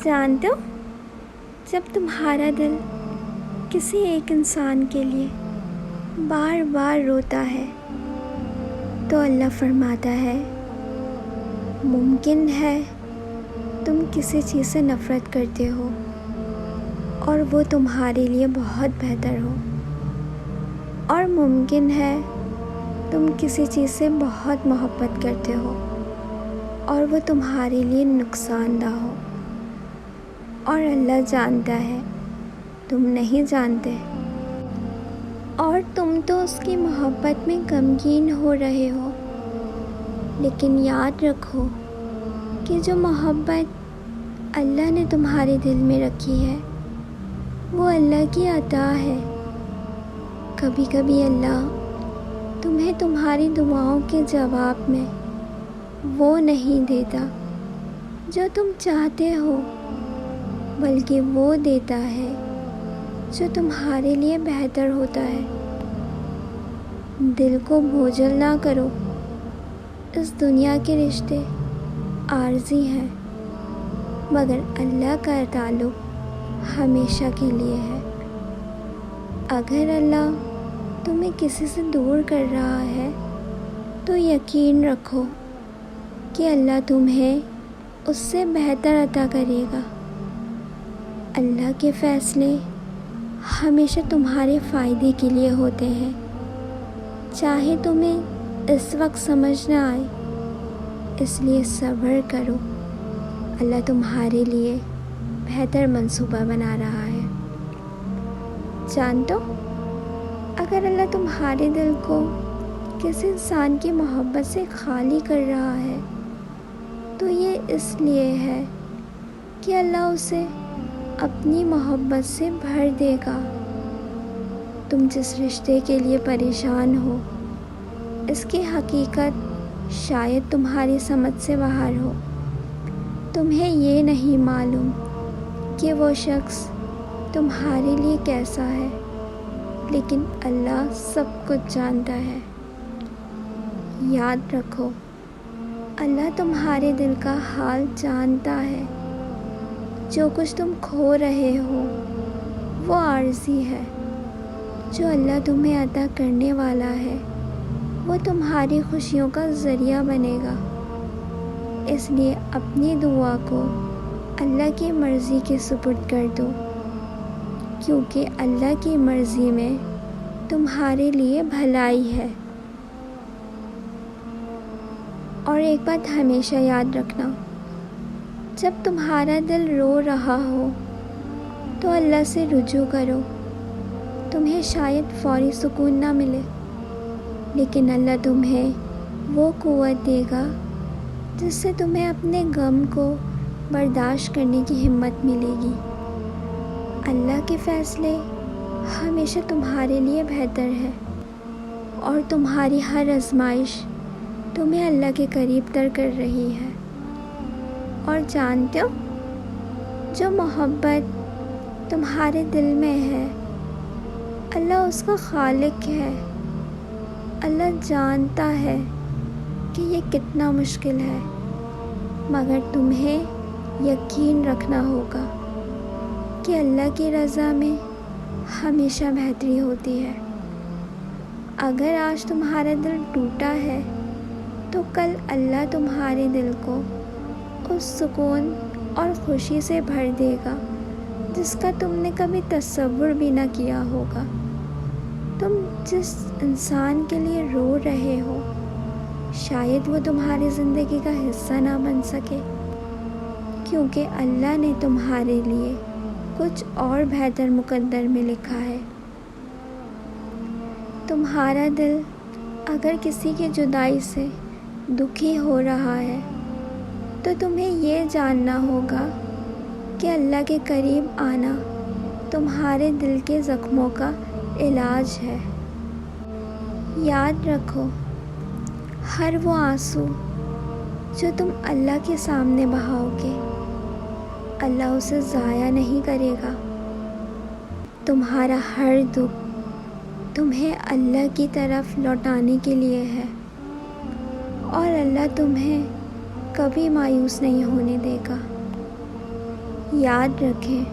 جانتے ہو، جب تمہارا دل کسی ایک انسان کے لیے بار بار روتا ہے تو اللہ فرماتا ہے ممکن ہے تم کسی چیز سے نفرت کرتے ہو اور وہ تمہارے لیے بہت بہتر ہو، اور ممکن ہے تم کسی چیز سے بہت محبت کرتے ہو اور وہ تمہارے لیے نقصان دہ ہو، اور اللہ جانتا ہے تم نہیں جانتے، اور تم تو اس کی محبت میں غمگین ہو رہے ہو۔ لیکن یاد رکھو کہ جو محبت اللہ نے تمہارے دل میں رکھی ہے وہ اللہ کی عطا ہے۔ کبھی کبھی اللہ تمہیں تمہاری دعاؤں کے جواب میں وہ نہیں دیتا جو تم چاہتے ہو، بلکہ وہ دیتا ہے جو تمہارے لیے بہتر ہوتا ہے۔ دل کو بوجھل نہ کرو، اس دنیا کے رشتے عارضی ہیں، مگر اللہ کا تعلق ہمیشہ کے لیے ہے۔ اگر اللہ تمہیں کسی سے دور کر رہا ہے تو یقین رکھو کہ اللہ تمہیں اس سے بہتر عطا کرے گا۔ اللہ کے فیصلے ہمیشہ تمہارے فائدے کے لیے ہوتے ہیں، چاہے تمہیں اس وقت سمجھ نہ آئے، اس لیے صبر کرو، اللہ تمہارے لیے بہتر منصوبہ بنا رہا ہے۔ جانتے ہو، اگر اللہ تمہارے دل کو کسی انسان کی محبت سے خالی کر رہا ہے تو یہ اس لیے ہے کہ اللہ اسے اپنی محبت سے بھر دے گا۔ تم جس رشتے کے لیے پریشان ہو اس کی حقیقت شاید تمہاری سمجھ سے باہر ہو۔ تمہیں یہ نہیں معلوم کہ وہ شخص تمہارے لیے کیسا ہے، لیکن اللہ سب کچھ جانتا ہے۔ یاد رکھو، اللہ تمہارے دل کا حال جانتا ہے۔ جو کچھ تم کھو رہے ہو وہ عارضی ہے، جو اللہ تمہیں عطا کرنے والا ہے وہ تمہاری خوشیوں کا ذریعہ بنے گا۔ اس لیے اپنی دعا کو اللہ کی مرضی کے سپرد کر دو، کیونکہ اللہ کی مرضی میں تمہارے لیے بھلائی ہے۔ اور ایک بات ہمیشہ یاد رکھنا، جب تمہارا دل رو رہا ہو تو اللہ سے رجوع کرو۔ تمہیں شاید فوری سکون نہ ملے، لیکن اللہ تمہیں وہ قوت دے گا جس سے تمہیں اپنے غم کو برداشت کرنے کی ہمت ملے گی۔ اللہ کے فیصلے ہمیشہ تمہارے لیے بہتر ہے، اور تمہاری ہر آزمائش تمہیں اللہ کے قریب تر کر رہی ہے۔ اور جانتے ہو، جو محبت تمہارے دل میں ہے اللہ اس کا خالق ہے۔ اللہ جانتا ہے کہ یہ کتنا مشکل ہے، مگر تمہیں یقین رکھنا ہوگا کہ اللہ کی رضا میں ہمیشہ بہتری ہوتی ہے۔ اگر آج تمہارا دل ٹوٹا ہے تو کل اللہ تمہارے دل کو اس سکون اور خوشی سے بھر دے گا جس کا تم نے کبھی تصور بھی نہ کیا ہوگا۔ تم جس انسان کے لیے رو رہے ہو شاید وہ تمہاری زندگی کا حصہ نہ بن سکے، کیونکہ اللہ نے تمہارے لیے کچھ اور بہتر مقدر میں لکھا ہے۔ تمہارا دل اگر کسی کی جدائی سے دکھی ہو رہا ہے تو تمہیں یہ جاننا ہوگا کہ اللہ کے قریب آنا تمہارے دل کے زخموں کا علاج ہے۔ یاد رکھو، ہر وہ آنسو جو تم اللہ کے سامنے بہاؤ گے اللہ اسے ضائع نہیں کرے گا۔ تمہارا ہر دکھ تمہیں اللہ کی طرف لوٹانے کے لیے ہے، اور اللہ تمہیں کبھی مایوس نہیں ہونے دے گا۔ یاد رکھیں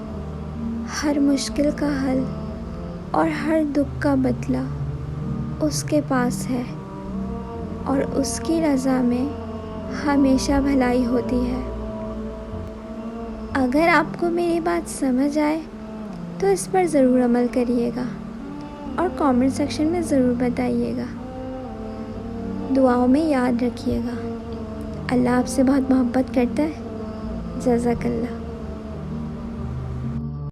ہر مشکل کا حل اور ہر دکھ کا بدلہ اس کے پاس ہے، اور اس کی رضا میں ہمیشہ بھلائی ہوتی ہے۔ اگر آپ کو میری بات سمجھ آئے تو اس پر ضرور عمل کریے گا اور کامنٹ سیکشن میں ضرور بتائیے گا۔ دعاؤں میں یاد رکھیے گا۔ اللہ آپ سے بہت محبت کرتا ہے۔ جزاک اللہ۔